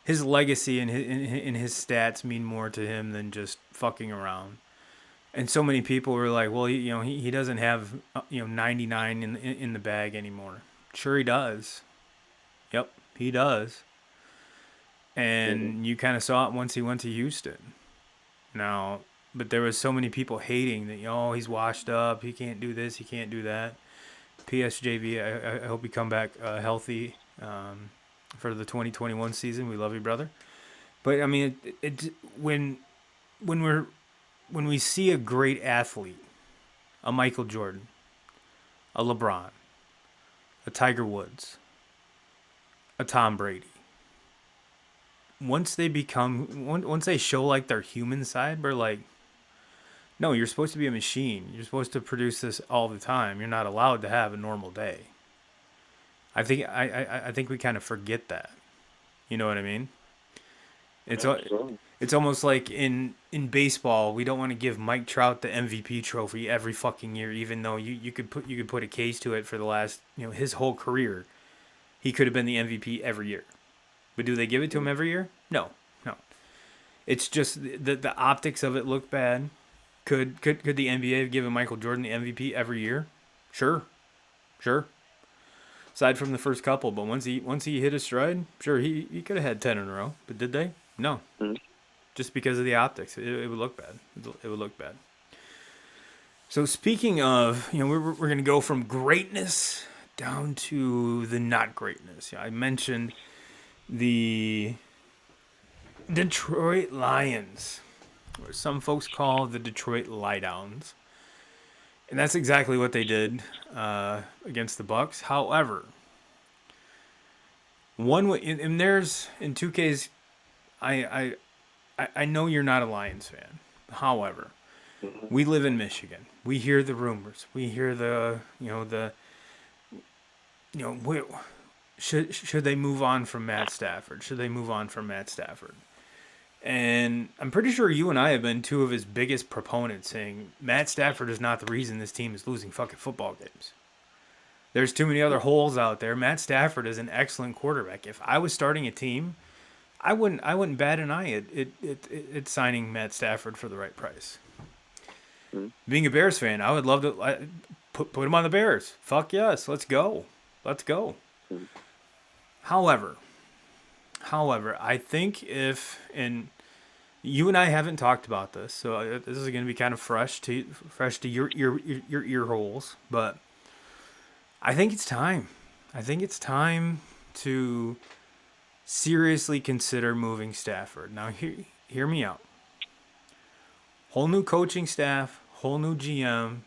legacy and his stats mean more to him than just fucking around. And so many people were like, well, he doesn't have 99 in the bag anymore. Sure, he does. Yep, he does. And you kind of saw it once he went to Houston. Now, but there was so many people hating that, he's washed up, he can't do this, he can't do that. PSJV, I hope you come back healthy for the 2021 season. We love you, brother. But I mean, when we see a great athlete, a Michael Jordan, a LeBron, a Tiger Woods, a Tom Brady, once they show like their human side, we're like, no, you're supposed to be a machine. You're supposed to produce this all the time. You're not allowed to have a normal day. I think we kind of forget that. You know what I mean? It's almost like in baseball, we don't want to give Mike Trout the MVP trophy every fucking year, even though you could put a case to it for the last, his whole career. He could have been the MVP every year. But do they give it to him every year? No. It's just the optics of it look bad. Could the NBA have given Michael Jordan the MVP every year? Sure. Aside from the first couple, but once he hit his stride, sure, he could have had 10 in a row. But did they? No. Just because of the optics, it would look bad. It would look bad. So speaking of, we're going to go from greatness down to the not greatness. I mentioned the Detroit Lions, or some folks call the Detroit Lie-Downs. And that's exactly what they did against the Bucs. However, in 2Ks, I know you're not a Lions fan. However, we live in Michigan. We hear the rumors. We hear should they move on from Matt Stafford? Should they move on from Matt Stafford? And I'm pretty sure you and I have been two of his biggest proponents saying Matt Stafford is not the reason this team is losing fucking football games. There's too many other holes out there. Matt Stafford is an excellent quarterback. If I was starting a team, I wouldn't bat an eye at signing Matt Stafford for the right price. Being a Bears fan, I would love to put him on the Bears. Fuck yes, let's go. However, I think and you and I haven't talked about this, so this is going to be kind of fresh to your ear holes, but I think it's time. I think it's time to seriously consider moving Stafford. Now, hear me out. Whole new coaching staff, whole new GM.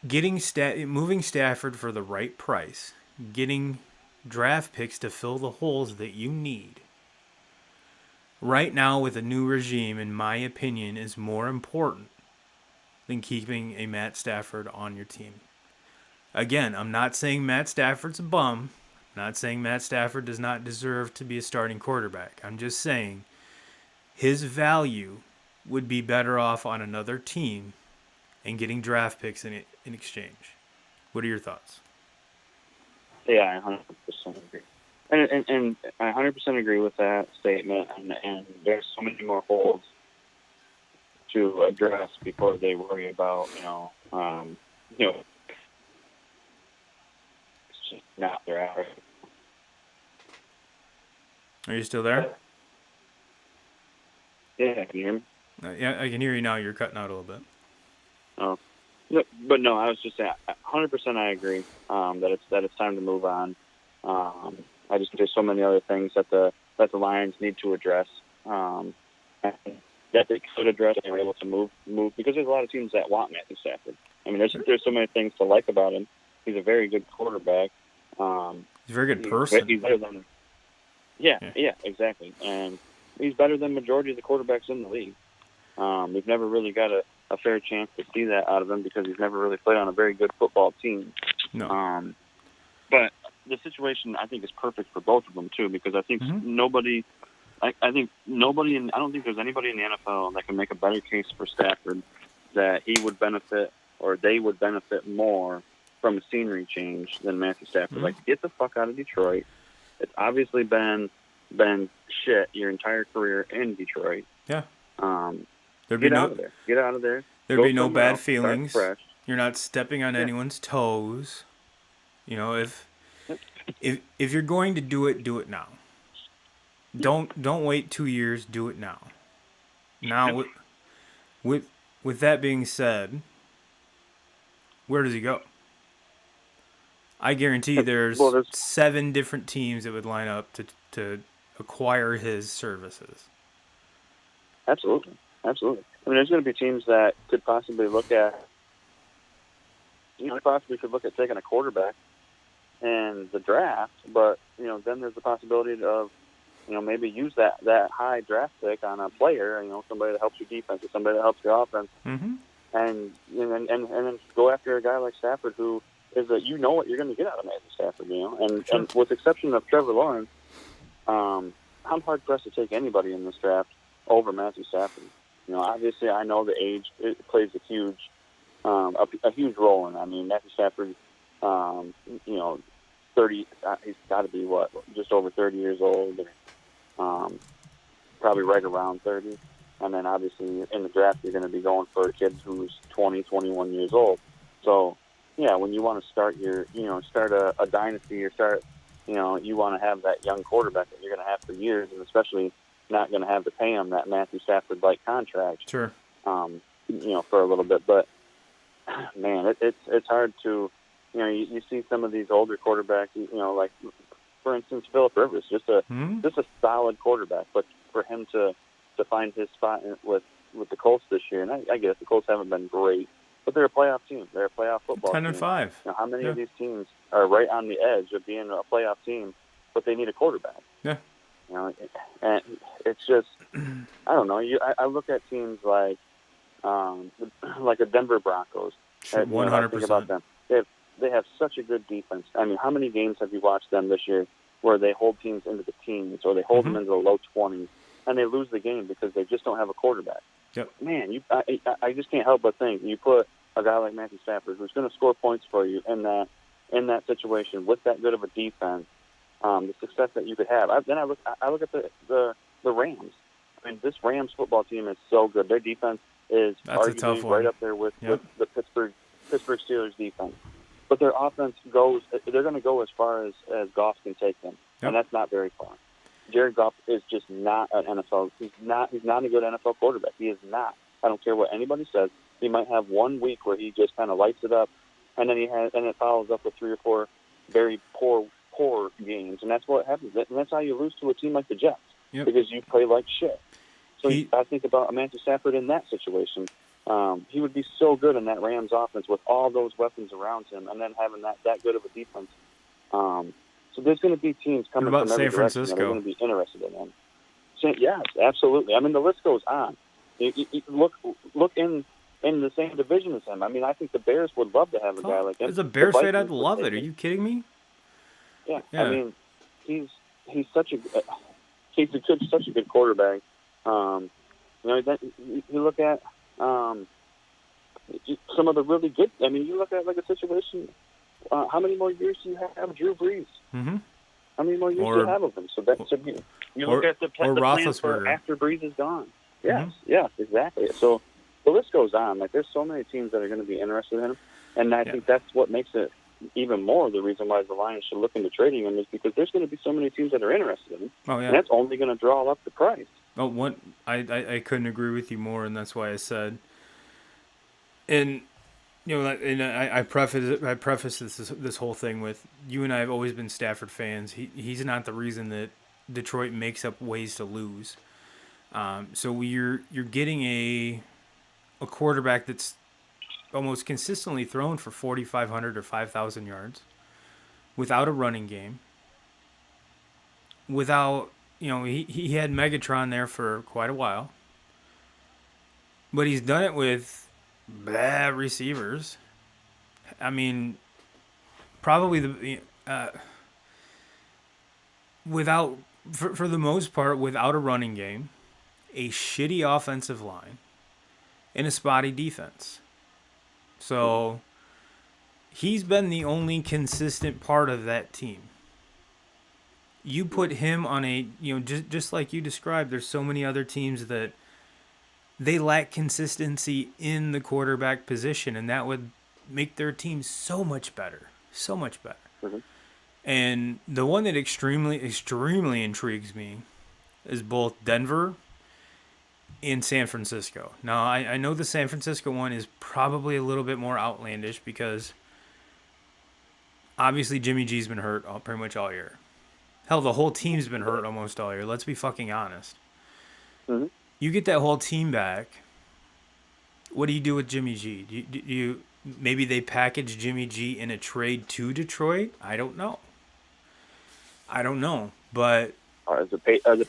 Moving Stafford for the right price, getting draft picks to fill the holes that you need. Right now, with a new regime, in my opinion, is more important than keeping a Matt Stafford on your team. Again, I'm not saying Matt Stafford's a bum. I'm not saying Matt Stafford does not deserve to be a starting quarterback. I'm just saying his value would be better off on another team and getting draft picks in exchange. What are your thoughts? Yeah, I 100% agree. And I 100% agree with that statement. And there's so many more holes to address before they worry about, it's just not their average. Are you still there? Yeah, can you hear me? Yeah, I can hear you now. You're cutting out a little bit. Oh, no, but no, I was just saying, 100% I agree that it's time to move on. I just think there's so many other things that the Lions need to address. That they could address and they were able to move because there's a lot of teams that want Matthew Stafford. I mean, there's so many things to like about him. He's a very good quarterback. He's a very good person. He's better than. Yeah, exactly. And he's better than majority of the quarterbacks in the league. We've never really got a fair chance to see that out of him because he's never really played on a very good football team. No. But the situation I think is perfect for both of them too because I think nobody. I think nobody, I don't think there's anybody in the NFL that can make a better case for Stafford that he would benefit or they would benefit more from a scenery change than Matthew Stafford. Like, get the fuck out of Detroit. It's obviously been shit your entire career in Detroit. Yeah. Get out of there. Get out of there. There'd be no bad feelings. You're not stepping on anyone's toes. If you're going to do it now. Don't wait 2 years. Do it now. Now, with that being said, where does he go? I guarantee there's 7 different teams that would line up to acquire his services. Absolutely. I mean, there's going to be teams that could possibly look at, could look at taking a quarterback in the draft, but then there's the possibility of. Maybe use that high draft pick on a player, somebody that helps your defense or somebody that helps your offense, and then go after a guy like Stafford who is what you're going to get out of Matthew Stafford, and with the exception of Trevor Lawrence, I'm hard pressed to take anybody in this draft over Matthew Stafford. Obviously I know the age it plays a huge role in. I mean, Matthew Stafford, 30. He's got to be just over 30 years old. Probably right around 30. And then obviously in the draft, you're going to be going for a kid who's 20, 21 years old. So, yeah, when you want to start start a dynasty or you want to have that young quarterback that you're going to have for years, and especially not going to have to pay him that Matthew Stafford-like contract. Sure. For a little bit. But, man, it's hard to, you see some of these older quarterbacks, like, for instance, Phillip Rivers, just a solid quarterback, but for him to find his spot with the Colts this year, and I guess the Colts haven't been great, but they're a playoff team. They're a playoff football team. 10-5. How many of these teams are right on the edge of being a playoff team, but they need a quarterback? Yeah. And it's just, I don't know. I look at teams like the Denver Broncos. 100%. I think about them. They have such a good defense. I mean, how many games have you watched them this year where they hold teams into the teens or they hold them into the low 20s and they lose the game because they just don't have a quarterback? Yep. Man, I just can't help but think you put a guy like Matthew Stafford who's going to score points for you in that situation with that good of a defense, the success that you could have. I look at the Rams. I mean, this Rams football team is so good. Their defense is arguably right up there with the Pittsburgh Steelers defense. But their offense they're going to go as far as Goff can take them. Yep. And that's not very far. Jared Goff is just not an NFL. He's not a good NFL quarterback. He is not. I don't care what anybody says. He might have 1 week where he just kind of lights it up, and then it follows up with 3 or 4 very poor games, and that's what happens. And that's how you lose to a team like the Jets because you play like shit. So I think about Matthew Stafford in that situation. He would be so good in that Rams offense with all those weapons around him, and then having that good of a defense. So there's going to be teams coming from every direction that are going to be interested in him. So, yes, absolutely. I mean, the list goes on. You look in the same division as him. I mean, I think the Bears would love to have a guy like him. As a Bears fan, I'd love it. Are you kidding me? Yeah. I mean, he's such a good quarterback. You look at some of the really good. I mean, you look at like a situation. How many more years do you have Drew Brees? Mm-hmm. How many more years do you have of him? So that's you look at the plans for after Brees is gone. Yes, yes, exactly. So the list goes on. Like there's so many teams that are going to be interested in him, and I think that's what makes it even more the reason why the Lions should look into trading him is because there's going to be so many teams that are interested in him. Oh yeah, and that's only going to draw up the price. Oh, I couldn't agree with you more, and that's why I said. And I preface this whole thing with you and I have always been Stafford fans. He's not the reason that Detroit makes up ways to lose. So you're getting a quarterback that's almost consistently thrown for 4,500 or 5,000 yards, without a running game. Without he had Megatron there for quite a while, but he's done it with bad receivers. I mean, probably without for the most part without a running game, a shitty offensive line, and a spotty defense. So he's been the only consistent part of that team. You put him on a just like you described, there's so many other teams that they lack consistency in the quarterback position, and that would make their team so much better. So much better. Mm-hmm. And the one that extremely intrigues me is both Denver and San Francisco. Now, I know the San Francisco one is probably a little bit more outlandish because obviously Jimmy G's been hurt pretty much all year. Hell, the whole team's been hurt almost all year. Let's be fucking honest. Mm-hmm. You get that whole team back. What do you do with Jimmy G? Do you maybe they package Jimmy G in a trade to Detroit? I don't know. But are the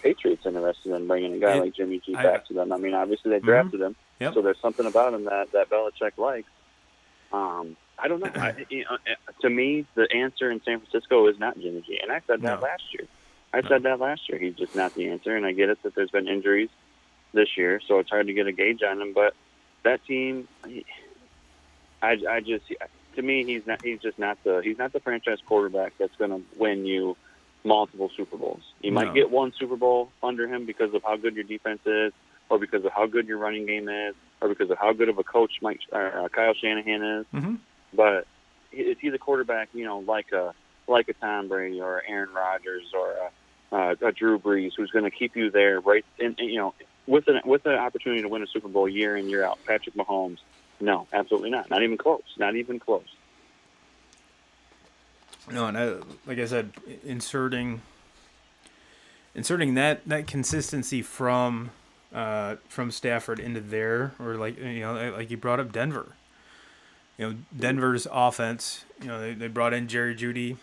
Patriots interested in bringing a guy like Jimmy G back to them? I mean, obviously they drafted him, so there's something about him that Belichick likes. I don't know. To me, the answer in San Francisco is not Jimmy G, and I said that last year. He's just not the answer, and I get it that there's been injuries this year, so it's hard to get a gauge on him. But that team, to me, he's not the franchise quarterback that's going to win you multiple Super Bowls. You might get one Super Bowl under him because of how good your defense is, or because of how good your running game is, or because of how good of a coach Kyle Shanahan is. Mm-hmm. But is he the quarterback, like a Tom Brady or Aaron Rodgers or a Drew Brees, who's going to keep you there, right? And with an opportunity to win a Super Bowl year in, year out? Patrick Mahomes? No, absolutely not. Not even close. Not even close. No, and like I said, inserting that consistency from Stafford into there, or like you brought up Denver. Denver's offense. They brought in Jerry Jeudy,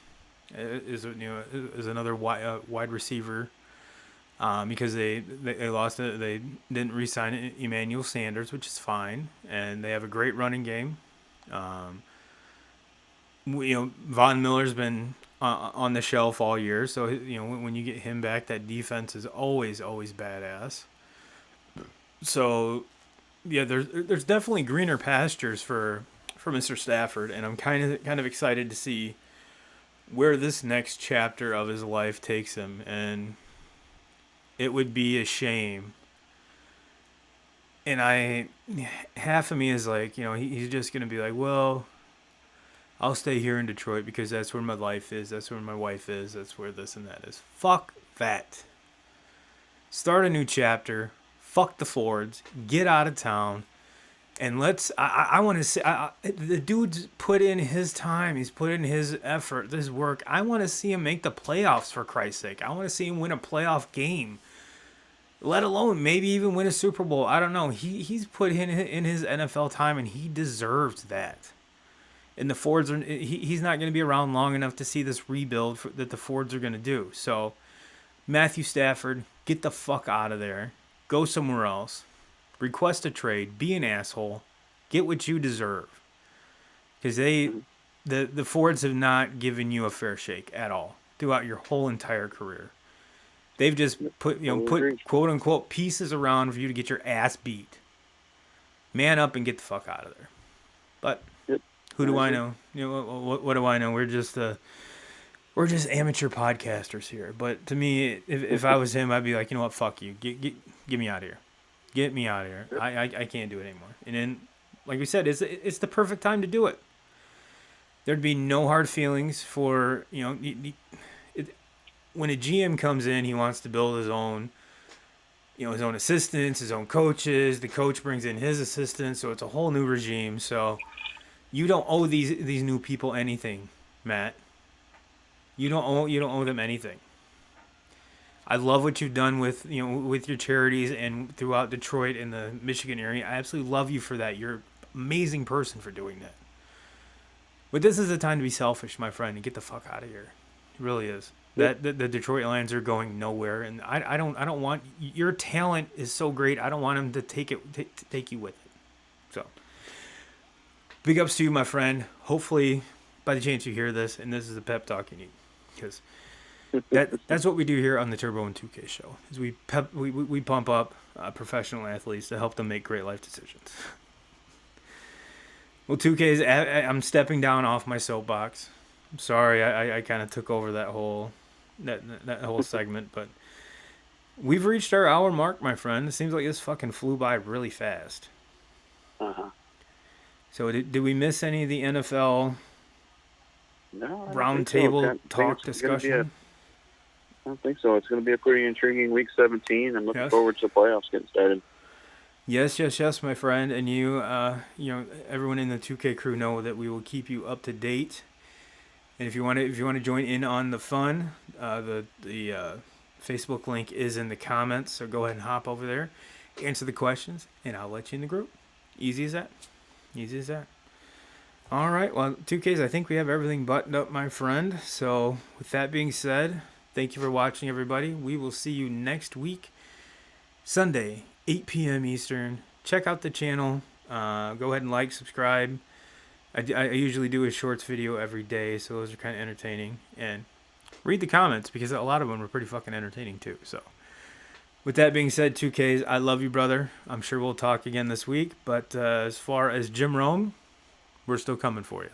is another wide receiver, because they lost it. They didn't re-sign Emmanuel Sanders, which is fine, and they have a great running game. Von Miller's been on the shelf all year, so when you get him back, that defense is always badass. So yeah, there's definitely greener pastures for Mr. Stafford, and I'm kind of excited to see where this next chapter of his life takes him. And it would be a shame. And half of me is like, he's just gonna be like, well, I'll stay here in Detroit because that's where my life is, that's where my wife is, that's where this and that is. Fuck that. Start a new chapter. Fuck the Fords. Get out of town. And I want to see, the dude's put in his time. He's put in his effort, this work. I want to see him make the playoffs, for Christ's sake. I want to see him win a playoff game. Let alone maybe even win a Super Bowl. I don't know. He's put in his NFL time, and he deserves that. And the Fords, he's not going to be around long enough to see this rebuild that the Fords are going to do. So, Matthew Stafford, get the fuck out of there. Go somewhere else. Request a trade, be an asshole, get what you deserve. Because the Fords have not given you a fair shake at all throughout your whole entire career. They've just put Totally agree. quote unquote pieces around for you to get your ass beat. Man up and get the fuck out of there. But Yep. who do I agree. know? What do I know? We're just amateur podcasters here. But to me, if I was him, I'd be like, you know what, fuck you, get me out of here, get me out of here. Yep. I can't do it anymore. And then, like we said, it's the perfect time to do it. There'd be no hard feelings for when a GM comes in, he wants to build his own. His own assistants, his own coaches. The coach brings in his assistants, so it's a whole new regime. So you don't owe these new people anything, Matt. You don't owe them anything. I love what you've done with with your charities and throughout Detroit and the Michigan area. I absolutely love you for that. You're an amazing person for doing that. But this is the time to be selfish, my friend, and get the fuck out of here. It really is. Yep. That the Detroit Lions are going nowhere, and I don't want your talent is so great. I don't want them to take you with it. So big ups to you, my friend. Hopefully, by the chance you hear this, and this is the pep talk you need, because that's what we do here on the Turbo and 2K show. Is we pump up professional athletes to help them make great life decisions. Well, 2K's, I'm stepping down off my soapbox. I'm sorry, I kind of took over that whole segment, but we've reached our hour mark, my friend. It seems like this fucking flew by really fast. So did we miss any of the NFL roundtable talk discussion? I don't think so. It's going to be a pretty intriguing Week 17. I'm looking forward to the playoffs getting started. Yes, my friend, and you, everyone in the 2K crew know that we will keep you up to date. And if you want to join in on the fun, the Facebook link is in the comments. So go ahead and hop over there, answer the questions, and I'll let you in the group. Easy as that. All right. Well, 2Ks, I think we have everything buttoned up, my friend. So with that being said, thank you for watching, everybody. We will see you next week, Sunday, 8 p.m. Eastern. Check out the channel. Go ahead and like, subscribe. I usually do a shorts video every day, so those are kind of entertaining. And read the comments, because a lot of them are pretty fucking entertaining too. So with that being said, 2Ks, I love you, brother. I'm sure we'll talk again this week. But as far as Jim Rome, we're still coming for you.